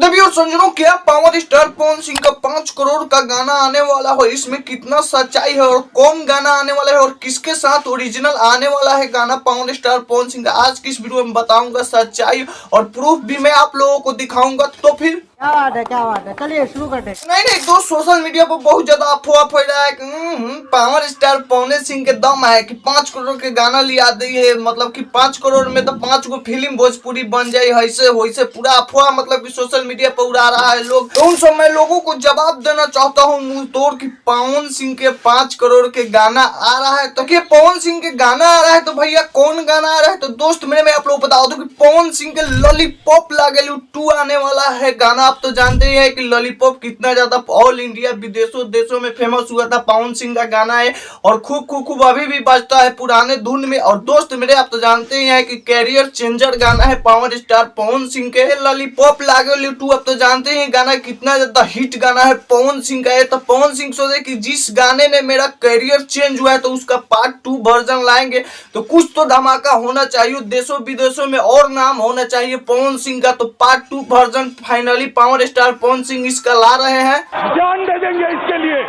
देवियों संजनों, क्या power star Pawan Singh का 5 करोड़ का गाना आने वाला है? इसमें कितना सच्चाई है और कौन गाना आने वाला है और किसके साथ ओरिजिनल आने वाला है गाना पावर स्टार पवन सिंह का? आज की इस वीडियो में बताऊंगा सच्चाई और प्रूफ भी मैं आप लोगों को दिखाऊंगा। तो फिर क्या बात है, चलिए शुरू करते। नहीं दोस्त, सोशल मीडिया पर बहुत ज्यादा अफवाह फैल रहा है कि पावर स्टार पवन सिंह के दम है कि 5 करोड़ के गाना लिया दी है, मतलब कि 5 करोड़ में तो 5 गो फिल्म भोजपुरी बन जाए, ऐसे वैसे पूरा अफवाह मतलब कि सोशल मीडिया पर उड़ा रहा है लोग। तो उन सब मैं लोगों को जवाब देना चाहता हूँ मुंह तोड़ कि पवन सिंह के 5 करोड़ के गाना आ रहा है। तो क्या पवन सिंह के गाना आ रहा है तो भैया कौन गाना आ रहा है? तो दोस्त मेरे मैं आप लोग बता दूं कि पवन सिंह के लॉलीपॉप लागेलू 2 आने वाला है गाना। आप तो जानते ही है कि लॉलीपॉप कितना ज्यादा ऑल इंडिया विदेशों देशों में फेमस हुआ था। पवन सिंह का गाना है और खूब अभी भी बजता है पुराने धुन में। और दोस्त मेरे आप तो जानते ही हैं कि कैरियर चेंजर गाना है पावर स्टार पवन सिंह के। लॉलीपॉप लागेलू 2 आप तो जानते ही गाना कितना ज्यादा हिट गाना है पवन सिंह का है। तो पवन सिंह सोचे कि जिस गाने ने मेरा कैरियर चेंज हुआ है तो उसका पार्ट 2 वर्जन लाएंगे तो कुछ तो धमाका होना चाहिए, देशों विदेशों में और नाम होना चाहिए पवन सिंह का। तो part 2 version finally power star Pawan Singh इसका ला रहे हैं। जान दे देंगे इसके लिए,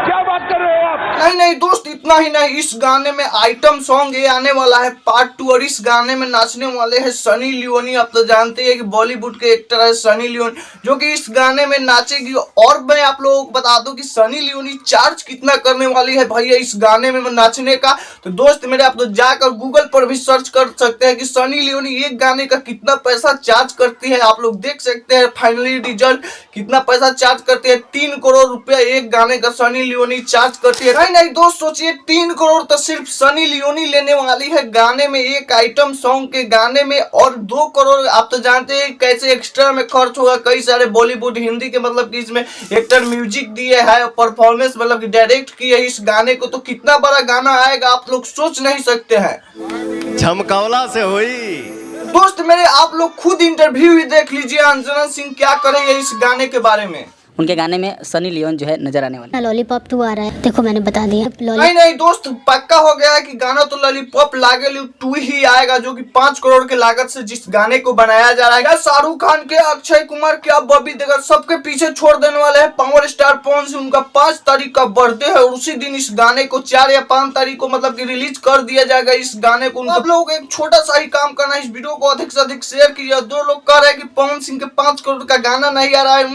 क्या बात कर रहे हो आप? नहीं दोस्त, इतना ही नहीं, इस गाने में आइटम सॉन्ग ये आने वाला है पार्ट 2 और इस गाने में नाचने वाले हैं सनी लियोनी। आप तो जानते हैं कि बॉलीवुड के एक्टर है सनी लियोनी, जो कि इस गाने में नाचेगी। और मैं आप लोगों को बता दूं कि सनी लियोनी चार्ज कितना करने वाली है भैया इस गाने में नाचने का। तो दोस्त मेरे आप तो जाकर गूगल पर भी सर्च कर सकते हैं कि सनी लियोनी एक गाने का कितना पैसा चार्ज करती है। आप लोग देख सकते हैं फाइनली रिजल्ट कितना पैसा चार्ज करती है। 3 करोड़ रुपया एक गाने का सनी लियोनी चार्ज करती है। नहीं दोस्त, सोचिए 3 करोड़ तो सिर्फ सनी लियोनी लेने वाली है गाने में, एक आइटम सॉन्ग के गाने में। और 2 करोड़ आप तो जानते हैं कैसे एक्स्ट्रा में खर्च होगा। कई सारे बॉलीवुड हिंदी के मतलब कि इसमें एक्टर म्यूजिक दिए है, परफॉर्मेंस मतलब कि डायरेक्ट किए इस गाने को। तो कितना बड़ा गाना आएगा आप लोग सोच नहीं सकते हैं। झमकौला से हुई दोस्त मेरे आप लोग खुद इंटरव्यू ही देख लीजिए अंजना सिंह क्या करेंगे इस गाने के बारे में। उनके गाने में सनी लियोन जो है नजर आने वाला है। लॉलीपॉप 2 आ रहा है, देखो मैंने बता दिया। नहीं दोस्त, पक्का हो गया है कि गाना तो लॉलीपॉप लागेलू 2 ही आएगा, जो कि 5 करोड़ के लागत से जिस गाने को बनाया जा रहा है। शाहरुख खान के, अक्षय कुमार के, बॉबी देओल सबके पीछे छोड़ देने वाले हैं पावर स्टार पवन सिंह। उनका 5 तारीख का बर्थडे है और उसी दिन इस गाने को 4 या 5 तारीख को मतलब कि रिलीज कर दिया जाएगा इस गाने को। आप लोग एक छोटा सा ही काम करना है, इस वीडियो को अधिक से अधिक शेयर कीजिए। 2 लोग कह रहे हैं कि पवन सिंह के 5 करोड़ का गाना नहीं आ रहा है,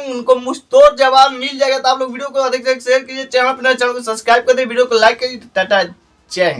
उनको मुझतोड़ जवाब मिल जाएगा। तो आप लोग वीडियो को अधिक से अधिक शेयर कीजिए, चैनल को सब्सक्राइब कर दे, वीडियो को लाइक करिए। टाटा, जय हिंद।